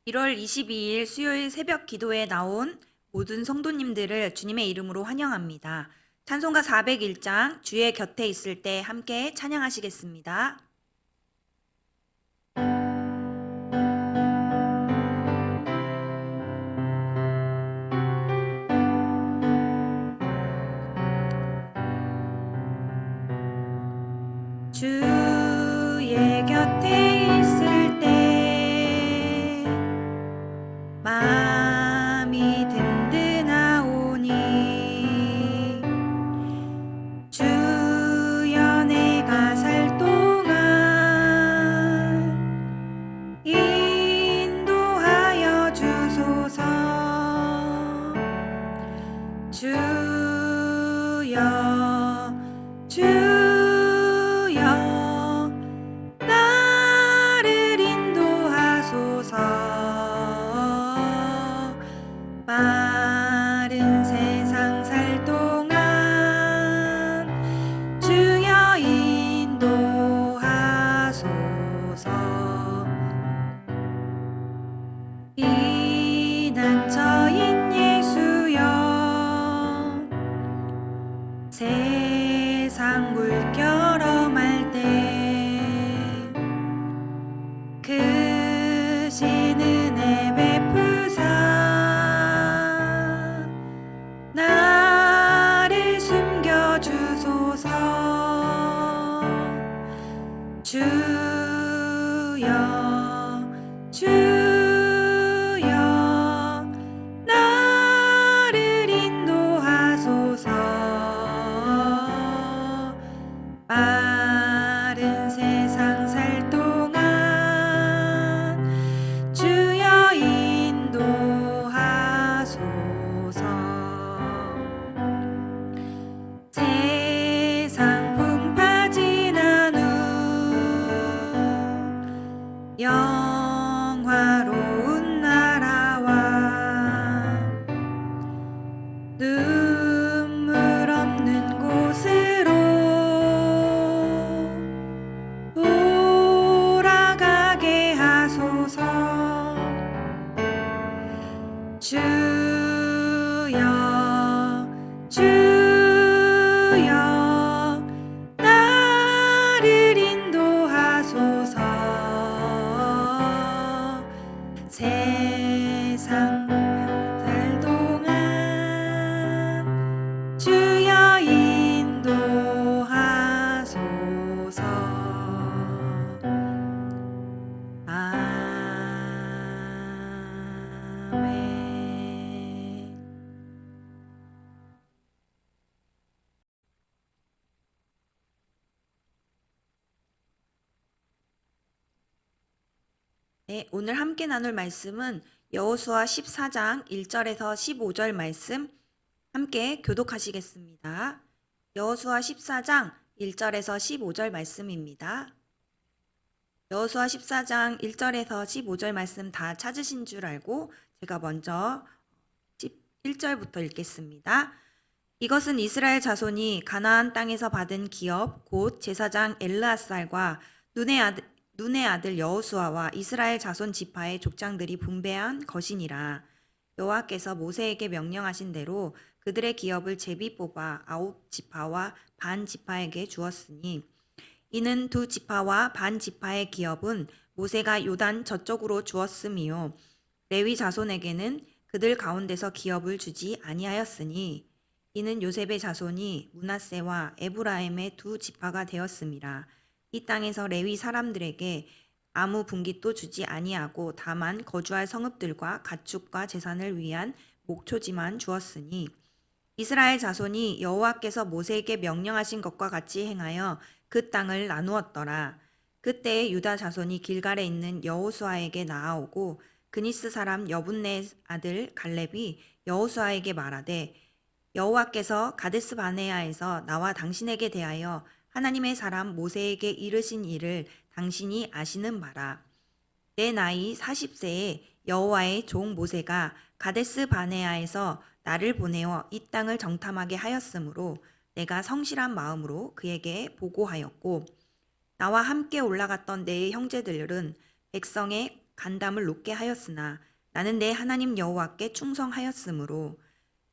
1월 22일 수요일 새벽 기도에 나온 모든 성도님들을 주님의 이름으로 환영합니다. 찬송가 401장 주의 곁에 있을 때 함께 찬양하시겠습니다. 주의 곁에 있을 때 마음이 든든하오니 주여 내가 살 동안 인도하여 주소서. 주여 주여 나를 인도하소서. 빠른 세상 살 동안 주여 인도하소서. 피난처인 예수여 세상 물결어말 때 크신 은혜 베푸사 나를 숨겨주소서. 주여 주여 나를 인도하소서. 빠른 세상 살 동안 주여 인도하소서. 세상 풍파 지난 후 영화로운 나라와 눈물 없는 곳으로 돌아가게 하소서. 주여 주여 나를 인도하소서. 세상 살 동안 주여 인도하소서. 아멘. 네, 오늘 함께 나눌 말씀은 여호수아 14장 1절에서 15절 말씀 함께 교독하시겠습니다. 여호수아 14장 1절에서 15절 말씀입니다. 여호수아 14장 1절에서 15절 말씀 다 찾으신 줄 알고 제가 먼저 1절부터 읽겠습니다. 이것은 이스라엘 자손이 가나안 땅에서 받은 기업 곧 제사장 엘르앗살과 눈의 아들 여호수아와 이스라엘 자손 지파의 족장들이 분배한 것이니라. 여호와께서 모세에게 명령하신 대로 그들의 기업을 제비 뽑아 9지파와 반 지파에게 주었으니 이는 2지파와 반 지파의 기업은 모세가 요단 저쪽으로 주었음이요 레위 자손에게는 그들 가운데서 기업을 주지 아니하였으니 이는 요셉의 자손이 므낫세와 에브라임의 2지파가 되었음이라. 이 땅에서 레위 사람들에게 아무 분깃도 주지 아니하고 다만 거주할 성읍들과 가축과 재산을 위한 목초지만 주었으니 이스라엘 자손이 여호와께서 모세에게 명령하신 것과 같이 행하여 그 땅을 나누었더라. 그때에 유다 자손이 길갈에 있는 여호수아에게 나아오고 그니스 사람 여분네 아들 갈렙이 여호수아에게 말하되 여호와께서 가데스 바네아에서 나와 당신에게 대하여 하나님의 사람 모세에게 이르신 일을 당신이 아시는 바라. 내 나이 40세에 여호와의 종 모세가 가데스 바네아에서 나를 보내어 이 땅을 정탐하게 하였으므로 내가 성실한 마음으로 그에게 보고하였고 나와 함께 올라갔던 내 형제들은 백성의 간담을 놓게 하였으나 나는 내 하나님 여호와께 충성하였으므로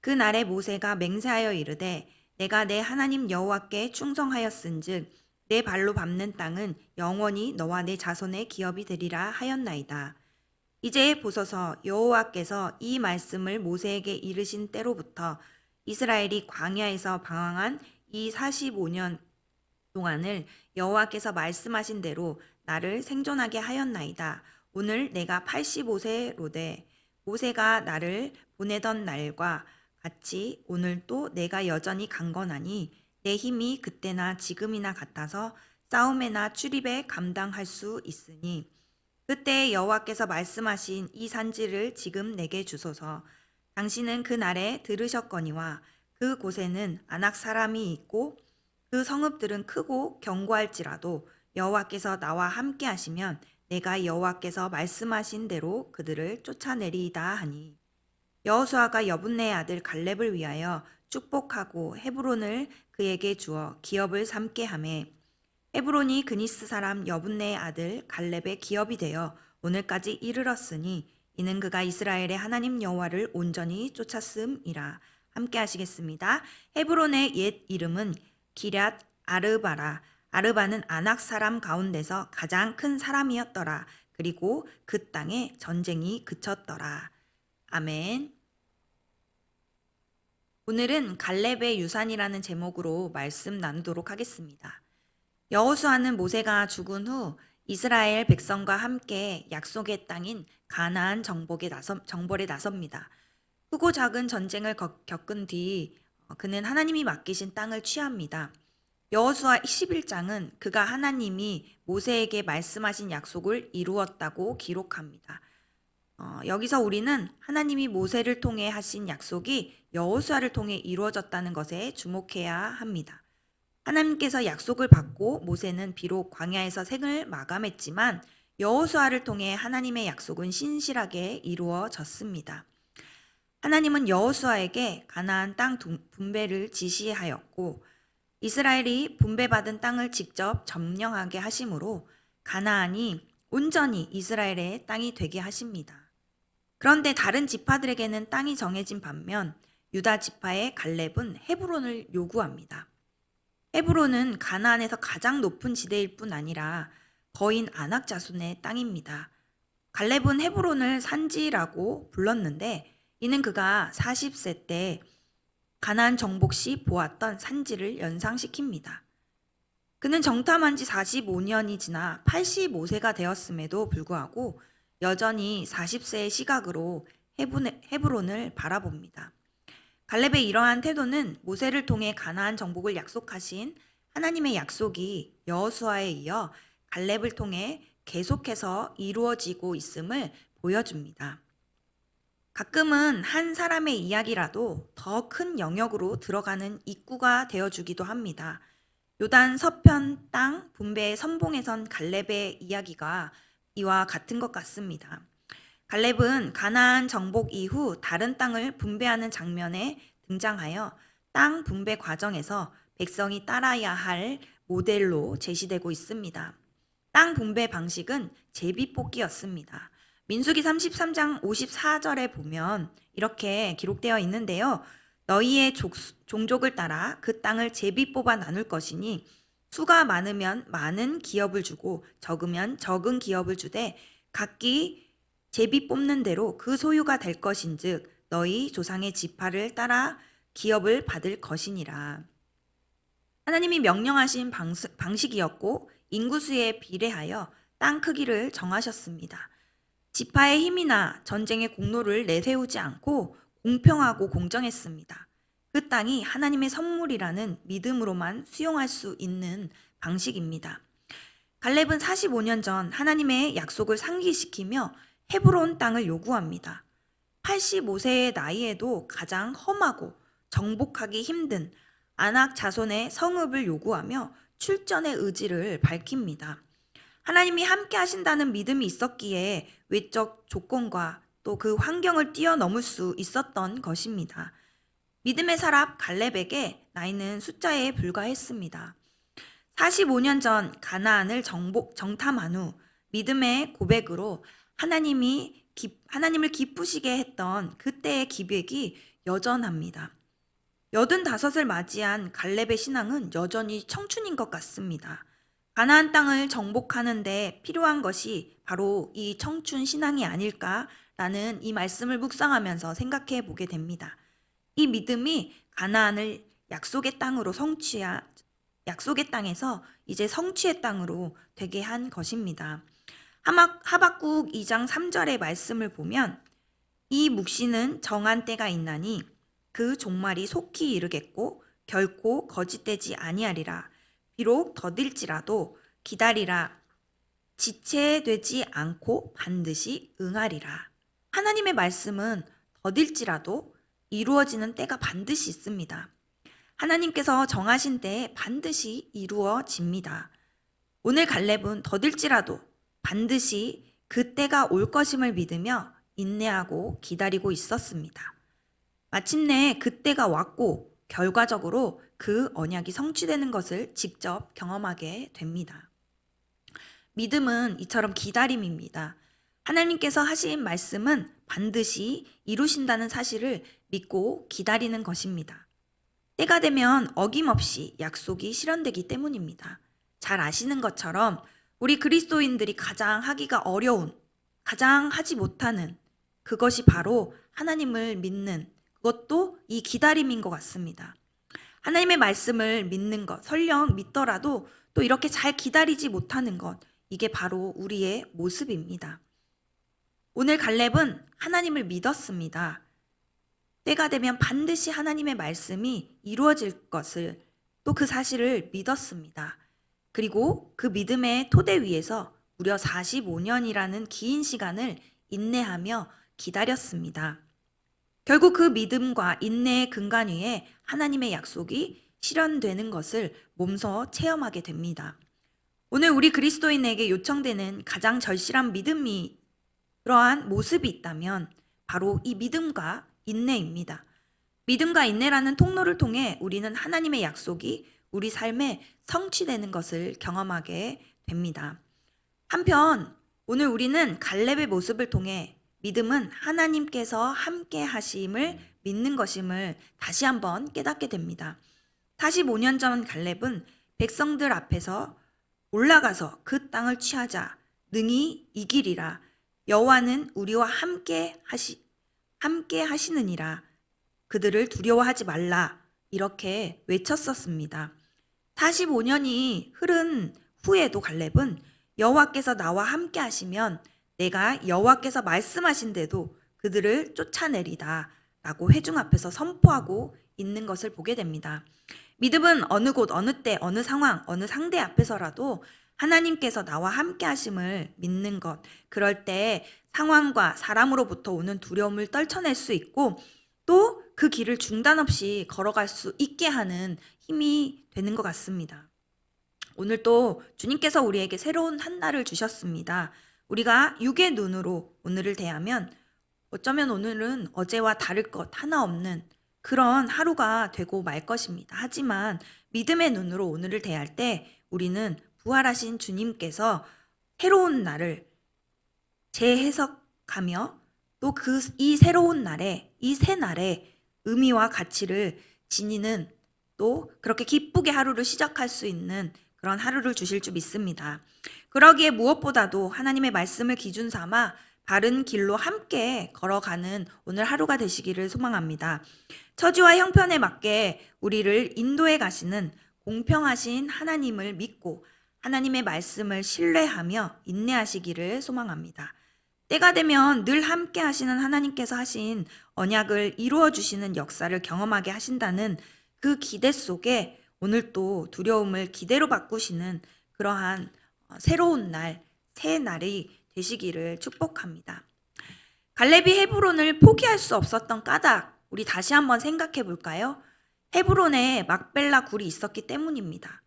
그 날에 모세가 맹세하여 이르되 내가 내 하나님 여호와께 충성하였은즉 내 발로 밟는 땅은 영원히 너와 내 자손의 기업이 되리라 하였나이다. 이제 보소서 여호와께서 이 말씀을 모세에게 이르신 때로부터 이스라엘이 광야에서 방황한 이 45년 동안을 여호와께서 말씀하신 대로 나를 생존하게 하였나이다. 오늘 내가 85세로되 모세가 나를 보내던 날과 같이 오늘도 내가 여전히 강건하니 내 힘이 그때나 지금이나 같아서 싸움에나 출입에 감당할 수 있으니 그때 여호와께서 말씀하신 이 산지를 지금 내게 주소서. 당신은 그 날에 들으셨거니와 그 곳에는 아낙 사람이 있고 그 성읍들은 크고 견고할지라도 여호와께서 나와 함께 하시면 내가 여호와께서 말씀하신 대로 그들을 쫓아내리이다 하니 여호수아가 여분네의 아들 갈렙을 위하여 축복하고 헤브론을 그에게 주어 기업을 삼게 하매 헤브론이 그니스 사람 여분네의 아들 갈렙의 기업이 되어 오늘까지 이르렀으니 이는 그가 이스라엘의 하나님 여호와를 온전히 쫓았음이라. 함께 하시겠습니다. 헤브론의 옛 이름은 기럇 아르바라. 아르바는 아낙 사람 가운데서 가장 큰 사람이었더라. 그리고 그 땅에 전쟁이 그쳤더라. 아멘. 오늘은 갈렙의 유산이라는 제목으로 말씀 나누도록 하겠습니다. 여호수아는 모세가 죽은 후 이스라엘 백성과 함께 약속의 땅인 가나안 정벌에 나섭니다. 크고 작은 전쟁을 겪은 뒤 그는 하나님이 맡기신 땅을 취합니다. 여호수아 11장은 그가 하나님이 모세에게 말씀하신 약속을 이루었다고 기록합니다. 여기서 우리는 하나님이 모세를 통해 하신 약속이 여호수아를 통해 이루어졌다는 것에 주목해야 합니다. 하나님께서 약속을 받고 모세는 비록 광야에서 생을 마감했지만 여호수아를 통해 하나님의 약속은 신실하게 이루어졌습니다. 하나님은 여호수아에게 가나안 땅 분배를 지시하였고 이스라엘이 분배받은 땅을 직접 점령하게 하심으로 가나안이 온전히 이스라엘의 땅이 되게 하십니다. 그런데 다른 지파들에게는 땅이 정해진 반면 유다 지파의 갈렙은 헤브론을 요구합니다. 헤브론은 가나안에서 가장 높은 지대일 뿐 아니라 거인 아낙 자손의 땅입니다. 갈렙은 헤브론을 산지라고 불렀는데 이는 그가 40세 때 가나안 정복 시 보았던 산지를 연상시킵니다. 그는 정탐한 지 45년이 지나 85세가 되었음에도 불구하고 여전히 40세의 시각으로 헤브론을 바라봅니다. 갈렙의 이러한 태도는 모세를 통해 가나안 정복을 약속하신 하나님의 약속이 여호수아에 이어 갈렙을 통해 계속해서 이루어지고 있음을 보여줍니다. 가끔은 한 사람의 이야기라도 더 큰 영역으로 들어가는 입구가 되어주기도 합니다. 요단 서편 땅 분배의 선봉에 선 갈렙의 이야기가 이와 같은 것 같습니다. 갈렙은 가나안 정복 이후 다른 땅을 분배하는 장면에 등장하여 땅 분배 과정에서 백성이 따라야 할 모델로 제시되고 있습니다. 땅 분배 방식은 제비뽑기였습니다. 민수기 33장 54절에 보면 이렇게 기록되어 있는데요. 너희의 종족을 따라 그 땅을 제비 뽑아 나눌 것이니 수가 많으면 많은 기업을 주고 적으면 적은 기업을 주되 각기 제비 뽑는 대로 그 소유가 될 것인즉 너희 조상의 지파를 따라 기업을 받을 것이니라. 하나님이 명령하신 방식이었고 인구수에 비례하여 땅 크기를 정하셨습니다. 지파의 힘이나 전쟁의 공로를 내세우지 않고 공평하고 공정했습니다. 그 땅이 하나님의 선물이라는 믿음으로만 수용할 수 있는 방식입니다. 갈렙은 45년 전 하나님의 약속을 상기시키며 헤브론 땅을 요구합니다. 85세의 나이에도 가장 험하고 정복하기 힘든 아낙 자손의 성읍을 요구하며 출전의 의지를 밝힙니다. 하나님이 함께 하신다는 믿음이 있었기에 외적 조건과 또 그 환경을 뛰어넘을 수 있었던 것입니다. 믿음의 사람 갈렙에게 나이는 숫자에 불과했습니다. 45년 전 가나안을 정탐한 후 믿음의 고백으로 하나님을 기쁘시게 했던 그때의 기백이 여전합니다. 85을 맞이한 갈렙의 신앙은 여전히 청춘인 것 같습니다. 가나안 땅을 정복하는 데 필요한 것이 바로 이 청춘 신앙이 아닐까라는 이 말씀을 묵상하면서 생각해 보게 됩니다. 이 믿음이 가나안을 약속의 땅에서 이제 성취의 땅으로 되게 한 것입니다. 하박국 2장 3절의 말씀을 보면 이 묵시는 정한 때가 있나니 그 종말이 속히 이르겠고 결코 거짓되지 아니하리라. 비록 더딜지라도 기다리라. 지체되지 않고 반드시 응하리라. 하나님의 말씀은 더딜지라도 이루어지는 때가 반드시 있습니다. 하나님께서 정하신 때에 반드시 이루어집니다. 오늘 갈렙은 더딜지라도 반드시 그 때가 올 것임을 믿으며 인내하고 기다리고 있었습니다. 마침내 그 때가 왔고 결과적으로 그 언약이 성취되는 것을 직접 경험하게 됩니다. 믿음은 이처럼 기다림입니다. 하나님께서 하신 말씀은 반드시 이루신다는 사실을 믿고 기다리는 것입니다. 때가 되면 어김없이 약속이 실현되기 때문입니다. 잘 아시는 것처럼 우리 그리스도인들이 가장 하기가 어려운, 가장 하지 못하는 그것이 바로 하나님을 믿는, 그것도 이 기다림인 것 같습니다. 하나님의 말씀을 믿는 것, 설령 믿더라도 또 이렇게 잘 기다리지 못하는 것, 이게 바로 우리의 모습입니다. 오늘 갈렙은 하나님을 믿었습니다. 때가 되면 반드시 하나님의 말씀이 이루어질 것을, 또 그 사실을 믿었습니다. 그리고 그 믿음의 토대 위에서 무려 45년이라는 긴 시간을 인내하며 기다렸습니다. 결국 그 믿음과 인내의 근간 위에 하나님의 약속이 실현되는 것을 몸소 체험하게 됩니다. 오늘 우리 그리스도인에게 요청되는 가장 절실한 믿음이 그러한 모습이 있다면 바로 이 믿음과 인내입니다. 믿음과 인내라는 통로를 통해 우리는 하나님의 약속이 우리 삶에 성취되는 것을 경험하게 됩니다. 한편 오늘 우리는 갈렙의 모습을 통해 믿음은 하나님께서 함께 하심을 믿는 것임을 다시 한번 깨닫게 됩니다. 45년 전 갈렙은 백성들 앞에서 올라가서 그 땅을 취하자 능히 이기리라. 여호와는 우리와 함께 하시느니라. 그들을 두려워하지 말라. 이렇게 외쳤었습니다. 45년이 흐른 후에도 갈렙은 여호와께서 나와 함께 하시면 내가 여호와께서 말씀하신 대도 그들을 쫓아내리다 라고 회중 앞에서 선포하고 있는 것을 보게 됩니다. 믿음은 어느 곳, 어느 때, 어느 상황, 어느 상대 앞에서라도 하나님께서 나와 함께 하심을 믿는 것. 그럴 때 상황과 사람으로부터 오는 두려움을 떨쳐낼 수 있고 또 그 길을 중단 없이 걸어갈 수 있게 하는 힘이 되는 것 같습니다. 오늘 또 주님께서 우리에게 새로운 한 날을 주셨습니다. 우리가 육의 눈으로 오늘을 대하면 어쩌면 오늘은 어제와 다를 것 하나 없는 그런 하루가 되고 말 것입니다. 하지만 믿음의 눈으로 오늘을 대할 때 우리는 부활하신 주님께서 새로운 날을 재해석하며 또 이 새로운 날에, 이 새 날에 의미와 가치를 지니는 또 그렇게 기쁘게 하루를 시작할 수 있는 그런 하루를 주실 줄 믿습니다. 그러기에 무엇보다도 하나님의 말씀을 기준 삼아 바른 길로 함께 걸어가는 오늘 하루가 되시기를 소망합니다. 처지와 형편에 맞게 우리를 인도해 가시는 공평하신 하나님을 믿고 하나님의 말씀을 신뢰하며 인내하시기를 소망합니다. 때가 되면 늘 함께 하시는 하나님께서 하신 언약을 이루어 주시는 역사를 경험하게 하신다는 그 기대 속에 오늘 또 두려움을 기대로 바꾸시는 그러한 새로운 날, 새 날이 되시기를 축복합니다. 갈렙이 헤브론을 포기할 수 없었던 까닭, 우리 다시 한번 생각해 볼까요? 헤브론에 막벨라 굴이 있었기 때문입니다.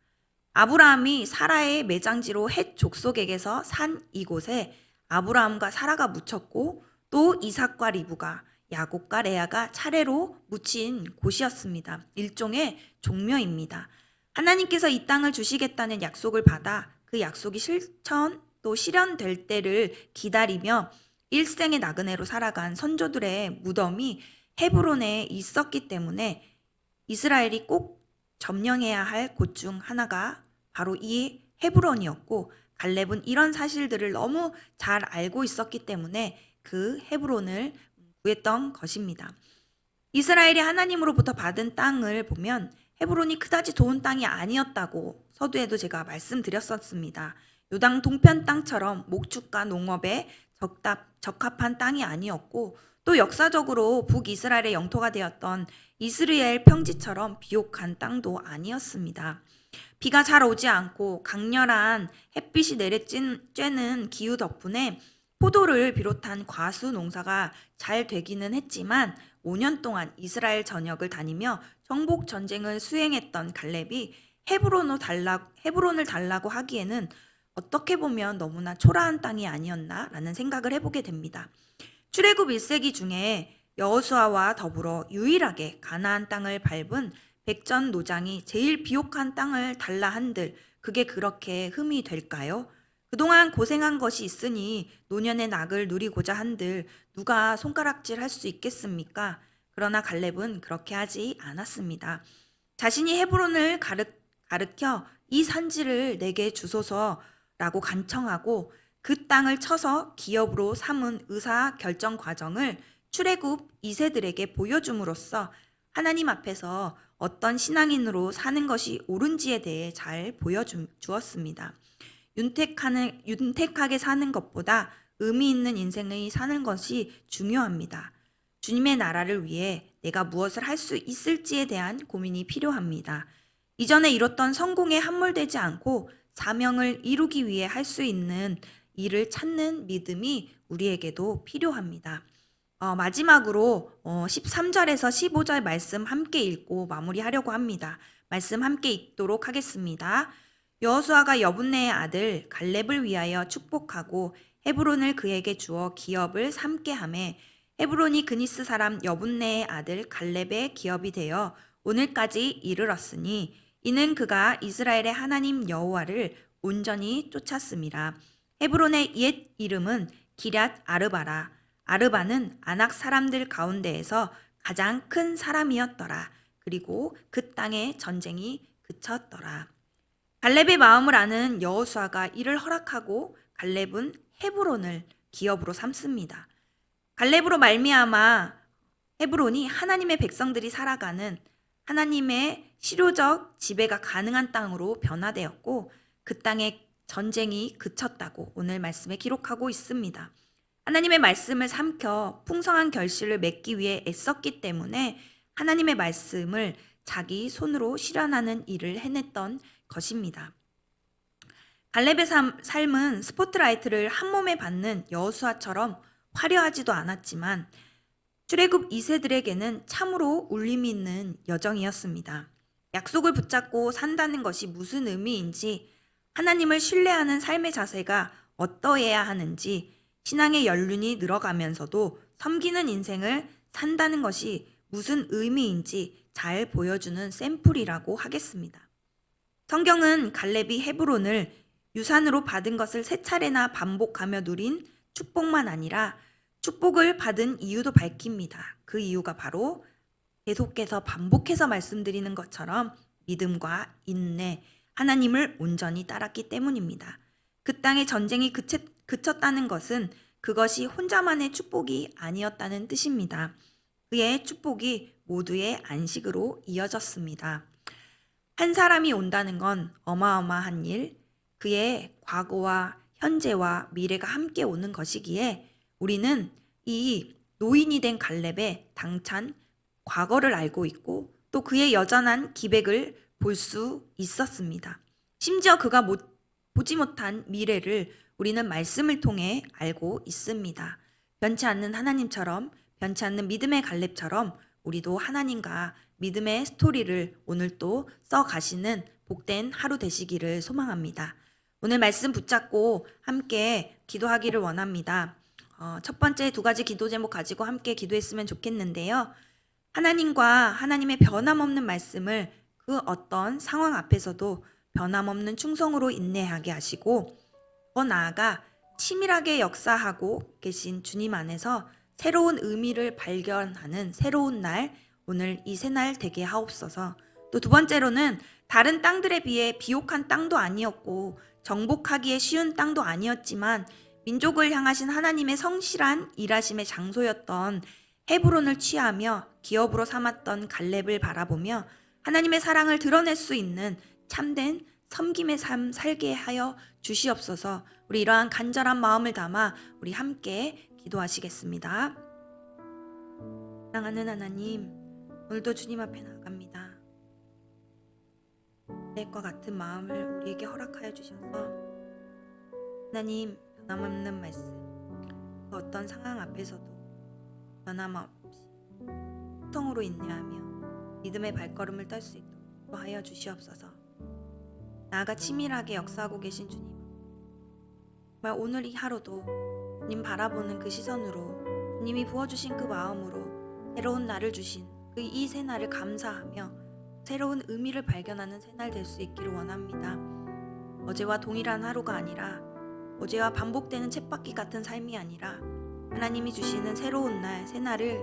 아브라함이 사라의 매장지로 헷 족속에게서 산 이곳에 아브라함과 사라가 묻혔고 또 이삭과 리브가 야곱과 레아가 차례로 묻힌 곳이었습니다. 일종의 종묘입니다. 하나님께서 이 땅을 주시겠다는 약속을 받아 그 약속이 또 실현될 때를 기다리며 일생의 나그네로 살아간 선조들의 무덤이 헤브론에 있었기 때문에 이스라엘이 꼭 점령해야 할 곳 중 하나가 바로 이 헤브론이었고, 갈렙은 이런 사실들을 너무 잘 알고 있었기 때문에 그 헤브론을 구했던 것입니다. 이스라엘이 하나님으로부터 받은 땅을 보면 헤브론이 그다지 좋은 땅이 아니었다고 서두에도 제가 말씀드렸었습니다. 요당 동편 땅처럼 목축과 농업에 적합한 땅이 아니었고, 또 역사적으로 북이스라엘의 영토가 되었던 이스라엘 평지처럼 비옥한 땅도 아니었습니다. 비가 잘 오지 않고 강렬한 햇빛이 내리쬐는 기후 덕분에 포도를 비롯한 과수 농사가 잘 되기는 했지만 5년 동안 이스라엘 전역을 다니며 정복 전쟁을 수행했던 갈렙이 헤브론을 달라고 하기에는 어떻게 보면 너무나 초라한 땅이 아니었나라는 생각을 해보게 됩니다. 출애굽 1세기 중에 여호수아와 더불어 유일하게 가나안 땅을 밟은 백전 노장이 제일 비옥한 땅을 달라 한들 그게 그렇게 흠이 될까요? 그동안 고생한 것이 있으니 노년의 낙을 누리고자 한들 누가 손가락질 할 수 있겠습니까? 그러나 갈렙은 그렇게 하지 않았습니다. 자신이 헤브론을 가르켜 이 산지를 내게 주소서라고 간청하고 그 땅을 쳐서 기업으로 삼은 의사 결정 과정을 출애굽 2세들에게 보여줌으로써 하나님 앞에서 어떤 신앙인으로 사는 것이 옳은지에 대해 잘 보여주었습니다. 윤택하게 사는 것보다 의미 있는 인생을 사는 것이 중요합니다. 주님의 나라를 위해 내가 무엇을 할 수 있을지에 대한 고민이 필요합니다. 이전에 이뤘던 성공에 함몰되지 않고 사명을 이루기 위해 할 수 있는 일을 찾는 믿음이 우리에게도 필요합니다. 마지막으로 13절에서 15절 말씀 함께 읽고 마무리하려고 합니다. 말씀 함께 읽도록 하겠습니다. 여호수아가 여분네의 아들 갈렙을 위하여 축복하고 헤브론을 그에게 주어 기업을 삼게 하매 헤브론이 그니스 사람 여분네의 아들 갈렙의 기업이 되어 오늘까지 이르렀으니 이는 그가 이스라엘의 하나님 여호와를 온전히 쫓았음이라. 헤브론의 옛 이름은 기럇 아르바라. 아르바는 아낙 사람들 가운데에서 가장 큰 사람이었더라. 그리고 그 땅에 전쟁이 그쳤더라. 갈렙의 마음을 아는 여호수아가 이를 허락하고 갈렙은 헤브론을 기업으로 삼습니다. 갈렙으로 말미암아 헤브론이 하나님의 백성들이 살아가는 하나님의 실효적 지배가 가능한 땅으로 변화되었고 그 땅에 전쟁이 그쳤다고 오늘 말씀에 기록하고 있습니다. 하나님의 말씀을 삼켜 풍성한 결실을 맺기 위해 애썼기 때문에 하나님의 말씀을 자기 손으로 실현하는 일을 해냈던 것입니다. 갈렙의 삶은 스포트라이트를 한 몸에 받는 여호수아처럼 화려하지도 않았지만 출애굽 2세들에게는 참으로 울림이 있는 여정이었습니다. 약속을 붙잡고 산다는 것이 무슨 의미인지, 하나님을 신뢰하는 삶의 자세가 어떠해야 하는지, 신앙의 연륜이 늘어가면서도 섬기는 인생을 산다는 것이 무슨 의미인지 잘 보여주는 샘플이라고 하겠습니다. 성경은 갈렙이 헤브론을 유산으로 받은 것을 세 차례나 반복하며 누린 축복만 아니라 축복을 받은 이유도 밝힙니다. 그 이유가 바로 계속해서 반복해서 말씀드리는 것처럼 믿음과 인내, 하나님을 온전히 따랐기 때문입니다. 그 땅의 전쟁이 그쳤다는 것은 그것이 혼자만의 축복이 아니었다는 뜻입니다. 그의 축복이 모두의 안식으로 이어졌습니다. 한 사람이 온다는 건 어마어마한 일, 그의 과거와 현재와 미래가 함께 오는 것이기에 우리는 이 노인이 된 갈렙의 당찬 과거를 알고 있고 또 그의 여전한 기백을 볼 수 있었습니다. 심지어 그가 보지 못한 미래를 우리는 말씀을 통해 알고 있습니다. 변치 않는 하나님처럼, 변치 않는 믿음의 갈렙처럼 우리도 하나님과 믿음의 스토리를 오늘 또 써가시는 복된 하루 되시기를 소망합니다. 오늘 말씀 붙잡고 함께 기도하기를 원합니다. 첫 번째 두 가지 기도 제목 가지고 함께 기도했으면 좋겠는데요. 하나님과 하나님의 변함없는 말씀을 그 어떤 상황 앞에서도 변함없는 충성으로 인내하게 하시고 더 나아가 치밀하게 역사하고 계신 주님 안에서 새로운 의미를 발견하는 새로운 날, 오늘 이 새날 되게 하옵소서. 또 두 번째로는 다른 땅들에 비해 비옥한 땅도 아니었고 정복하기에 쉬운 땅도 아니었지만 민족을 향하신 하나님의 성실한 일하심의 장소였던 헤브론을 취하며 기업으로 삼았던 갈렙을 바라보며 하나님의 사랑을 드러낼 수 있는 참된 섬김의 삶 살게 하여 주시옵소서. 우리 이러한 간절한 마음을 담아 우리 함께 기도하시겠습니다. 사랑하는 하나님, 오늘도 주님 앞에 나아갑니다. 그때과 같은 마음을 우리에게 허락하여 주셔서 하나님 변함없는 말씀, 그 어떤 상황 앞에서도 변함없이 성으로 인내하며 믿음의 발걸음을 떨 수 있도록 하여 주시옵소서. 나아가 치밀하게 역사하고 계신 주님, 정말 오늘 이 하루도 주님 바라보는 그 시선으로 주님이 부어주신 그 마음으로 새로운 날을 주신 그 이 새날을 감사하며 새로운 의미를 발견하는 새날 될 수 있기를 원합니다. 어제와 동일한 하루가 아니라 어제와 반복되는 쳇바퀴 같은 삶이 아니라 하나님이 주시는 새로운 날, 새날을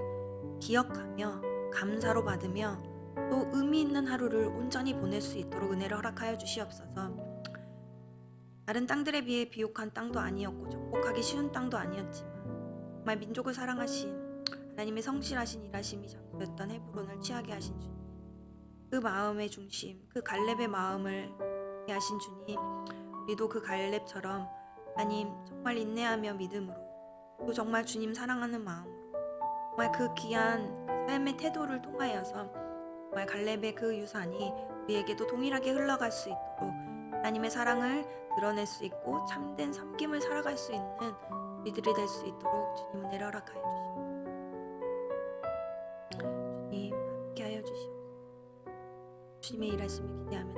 기억하며 감사로 받으며 또 의미 있는 하루를 온전히 보낼 수 있도록 은혜를 허락하여 주시옵소서. 다른 땅들에 비해 비옥한 땅도 아니었고 정복하기 쉬운 땅도 아니었지만 정말 민족을 사랑하신 하나님의 성실하신 일하심이 장소였던 헤브론을 취하게 하신 주님, 그 마음의 중심, 그 갈렙의 마음을 하게 하신 주님, 우리도 그 갈렙처럼 하나님 정말 인내하며 믿음으로 또 정말 주님 사랑하는 마음으로 정말 그 귀한 삶의 태도를 통하여서 정말 갈렙의 그 유산이 우리에게도 동일하게 흘러갈 수 있도록 하나님의 사랑을 드러낼 수 있고 참된 섬김을 살아갈 수 있는 우리들이 될 수 있도록 주님 은혜를 허락하여 주시옵소서. 주님 함께하여 주시옵소서. 주님의 일하심을 기대하며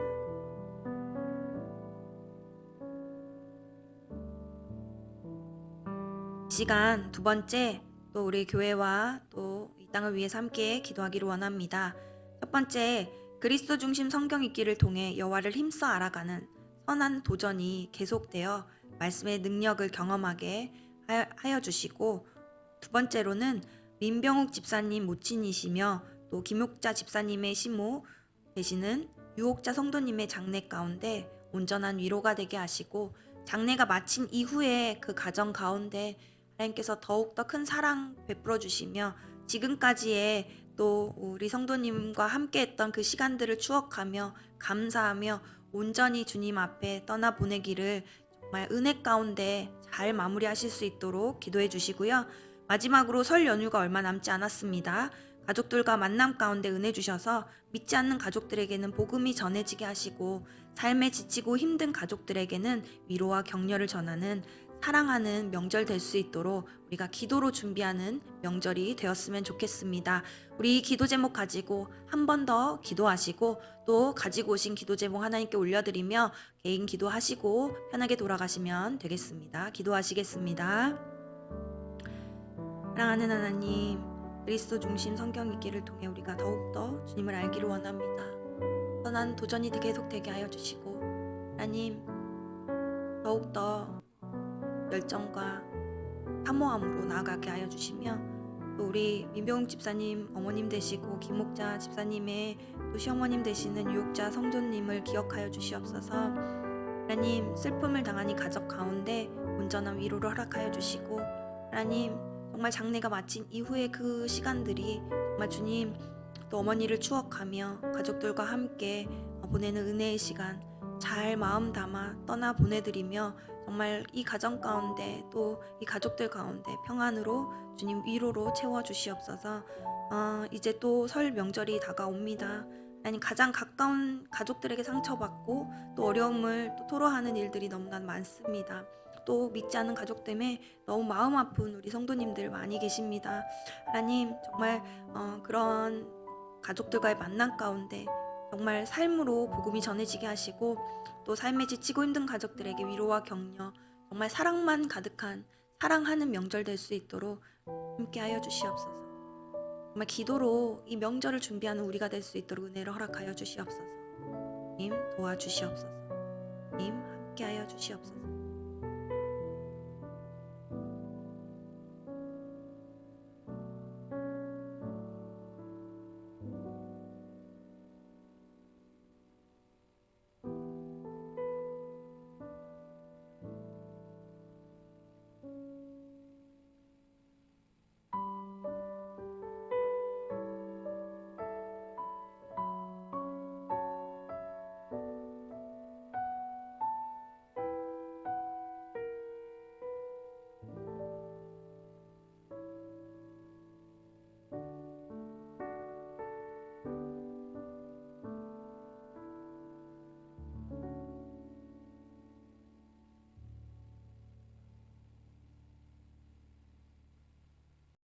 이 시간 두 번째, 또 우리 교회와 또 이 땅을 위해서 함께 기도하기를 원합니다. 첫 번째, 그리스도 중심 성경 읽기를 통해 여호와를 힘써 알아가는 선한 도전이 계속되어 말씀의 능력을 경험하게 하여 주시고, 두 번째로는 민병욱 집사님 모친이시며 또 김옥자 집사님의 시모 되시는 유옥자 성도님의 장례 가운데 온전한 위로가 되게 하시고, 장례가 마친 이후에 그 가정 가운데 하나님께서 더욱더 큰 사랑 베풀어 주시며 지금까지의 또 우리 성도님과 함께 했던 그 시간들을 추억하며 감사하며 온전히 주님 앞에 떠나 보내기를 정말 은혜 가운데 잘 마무리하실 수 있도록 기도해 주시고요. 마지막으로 설 연휴가 얼마 남지 않았습니다. 가족들과 만남 가운데 은혜 주셔서 믿지 않는 가족들에게는 복음이 전해지게 하시고 삶에 지치고 힘든 가족들에게는 위로와 격려를 전하는 사랑하는 명절 될 수 있도록 우리가 기도로 준비하는 명절이 되었으면 좋겠습니다. 우리 기도 제목 가지고 한 번 더 기도하시고 또 가지고 오신 기도 제목 하나님께 올려드리며 개인 기도하시고 편하게 돌아가시면 되겠습니다. 기도하시겠습니다. 사랑하는 하나님, 그리스도 중심 성경 읽기를 통해 우리가 더욱더 주님을 알기를 원합니다. 선한 도전이 계속되게 하여 주시고 하나님 더욱더 열정과 사모함으로 나아가게 하여 주시며 또 우리 민병욱 집사님 어머님 되시고 김옥자 집사님의 또 시어머님 되시는 유옥자 성도님을 기억하여 주시옵소서. 하나님 슬픔을 당한 이 가족 가운데 온전한 위로를 허락하여 주시고 하나님 정말 장례가 마친 이후의 그 시간들이 정말 주님 또 어머니를 추억하며 가족들과 함께 보내는 은혜의 시간 잘 마음 담아 떠나 보내드리며 정말 이 가정 가운데 또 이 가족들 가운데 평안으로 주님 위로로 채워주시옵소서. 이제 또 설 명절이 다가옵니다. 하나님 가장 가까운 가족들에게 상처받고 또 어려움을 또 토로하는 일들이 너무나 많습니다. 또 믿지 않는 가족 때문에 너무 마음 아픈 우리 성도님들 많이 계십니다. 하나님 정말 그런 가족들과의 만남 가운데 정말 삶으로 복음이 전해지게 하시고 또 삶에 지치고 힘든 가족들에게 위로와 격려 정말 사랑만 가득한 사랑하는 명절 될 수 있도록 함께하여 주시옵소서. 정말 기도로 이 명절을 준비하는 우리가 될 수 있도록 은혜를 허락하여 주시옵소서. 님 도와주시옵소서. 님 함께하여 주시옵소서.